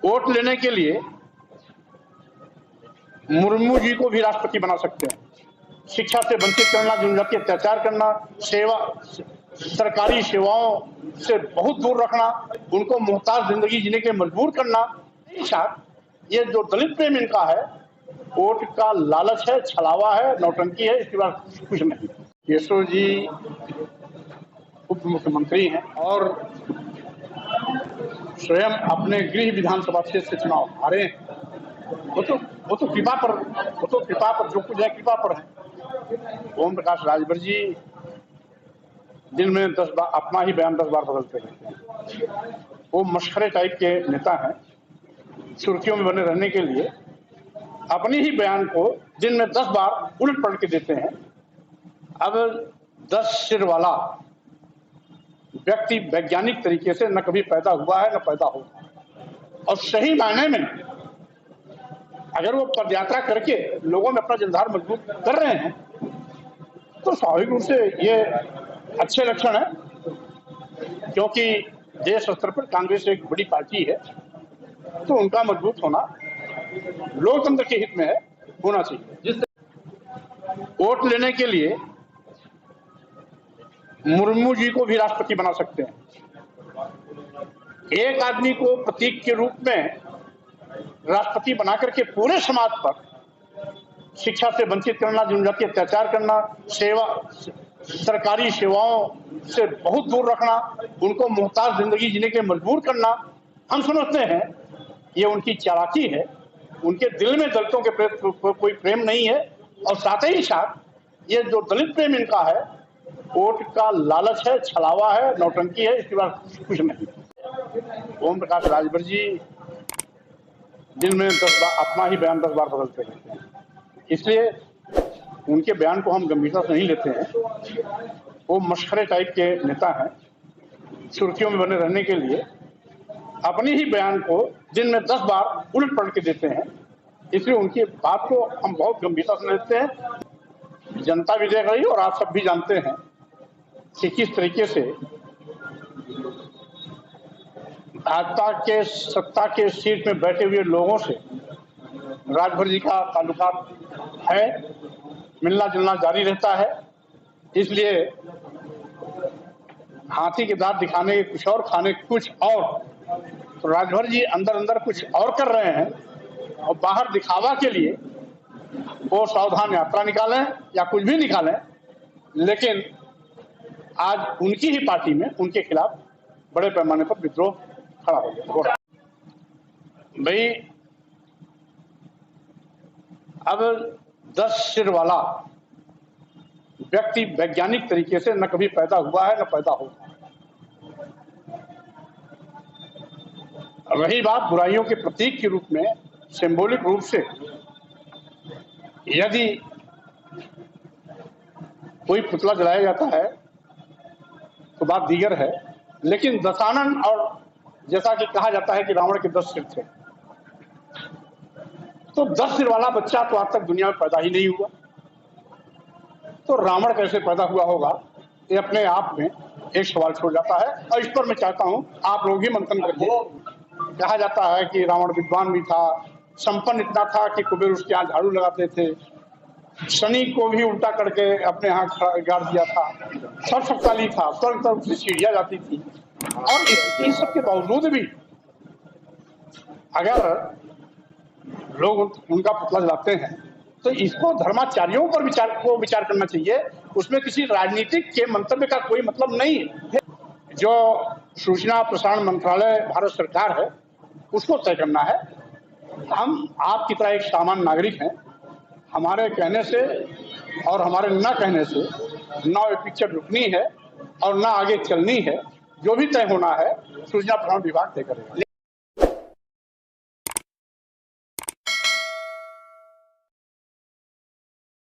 Vote लेने के लिए मुर्मू जी को भी राष्ट्रपति बना सकते हैं। शिक्षा से वंचित करना, जनजातीय अत्याचार करना, सरकारी सेवाओं से बहुत दूर रखना, उनको मोहताज जिंदगी जीने के लिए मजबूर करना। ये जो दलित प्रेम इनका है, वोट का लालच है, छलावा है, नौटंकी है, इसके बाद कुछ नहीं। केशव जी उप मुख्यमंत्री हैं और स्वयं अपने गृह विधानसभा क्षेत्र से चुनाव हारे हैं। वो तो कृपा पर जो कुछ है कृपा पर है। ओम प्रकाश राजभर जी दिन में 10 बार अपना ही बयान 10 बार बदलते रहते हैं। वो मशखरे टाइप के नेता हैं। सुर्खियों में बने रहने के लिए अपनी ही बयान को दिन में 10 बार उलट पलट के देते हैं। अब 10 सिर वाला व्यक्ति वैज्ञानिक तरीके से न कभी पैदा हुआ है न पैदा होगा, और सही मायने में अगर वो पदयात्रा करके लोगों में अपना जनाधार मजबूत कर रहे हैं तो स्वाभाविक रूप से ये अच्छे लक्षण है, क्योंकि देश स्तर पर कांग्रेस एक बड़ी पार्टी है, तो उनका मजबूत होना लोकतंत्र के हित में है, होना चाहिए। जिससे वोट लेने के लिए मुर्मू जी को भी राष्ट्रपति बना सकते हैं। एक आदमी को प्रतीक के रूप में राष्ट्रपति बना करके पूरे समाज पर शिक्षा से वंचित करना, जनजातीय अत्याचार करना, सरकारी सेवाओं से बहुत दूर रखना, उनको मोहताज जिंदगी जीने के लिए मजबूर करना, हम समझते हैं ये उनकी चालाकी है। उनके दिल में दलितों के प्रति कोई प्रेम नहीं है, और साथ ही साथ ये जो दलित प्रेम इनका है, वोट का लालच है, छलावा है, नौटंकी है, इसके बाद कुछ नहीं। ओम प्रकाश राजभर जी दिन में 10 बार अपना ही बयान 10 बार बदलते रहते हैं, इसलिए उनके बयान को हम गंभीरता से नहीं लेते हैं। वो मशखरे टाइप के नेता हैं। सुर्खियों में बने रहने के लिए अपनी ही बयान को दिन में 10 बार उलट पलट के देते हैं, इसलिए उनकी बात को हम बहुत गंभीरता से लेते हैं। जनता भी देख रही है और आप सब भी जानते हैं कि किस तरीके से भाजपा के सत्ता के सीट में बैठे हुए लोगों से राजभर जी का ताल्लुकात है, मिलना जुलना जारी रहता है। इसलिए हाथी के दांत दिखाने के कुछ और, खाने कुछ और, तो राजभर जी अंदर अंदर कुछ और कर रहे हैं, और बाहर दिखावा के लिए वो सावधान यात्रा निकालें या कुछ भी निकालें, लेकिन आज उनकी ही पार्टी में उनके खिलाफ बड़े पैमाने पर विद्रोह खड़ा हो गया। भाई अब 10 सिर वाला व्यक्ति वैज्ञानिक तरीके से न कभी पैदा हुआ है न पैदा होगा। रही बात बुराइयों के प्रतीक के रूप में, सिंबॉलिक रूप से यदि कोई पुतला जलाया जाता है तो बात दीगर है, लेकिन दशानन, और जैसा कि कहा जाता है कि रावण के 10 सिर थे, तो 10 सिर वाला बच्चा तो आज तक दुनिया में पैदा ही नहीं हुआ, तो रावण कैसे पैदा हुआ होगा, ये अपने आप में एक सवाल छोड़ जाता है। और इस पर मैं चाहता हूं आप लोग भी मंथन करिए। कहा जाता है कि रावण विद्वान भी था, संपन्न इतना था कि कुबेर उसके यहाँ झाड़ू लगाते थे, शनि को भी उल्टा करके अपने यहाँ गाड़ दिया था, सर्वशक्तिशाली था, स्वर्ग तक उसकी सीढ़ियां जाती थी, और इन सब के बावजूद भी अगर लोग उनका पुतला जलाते हैं तो इसको धर्माचार्यों पर विचार करना चाहिए। उसमें किसी राजनीतिक के मंतव्य का कोई मतलब नहीं है। जो सूचना प्रसारण मंत्रालय भारत सरकार है उसको तय करना है। हम आपकी तरह एक सामान्य नागरिक हैं, हमारे कहने से और हमारे न कहने से ना ये पिक्चर रुकनी है और ना आगे चलनी है। जो भी तय होना है सूचना प्रसारण विभाग तय करेगा।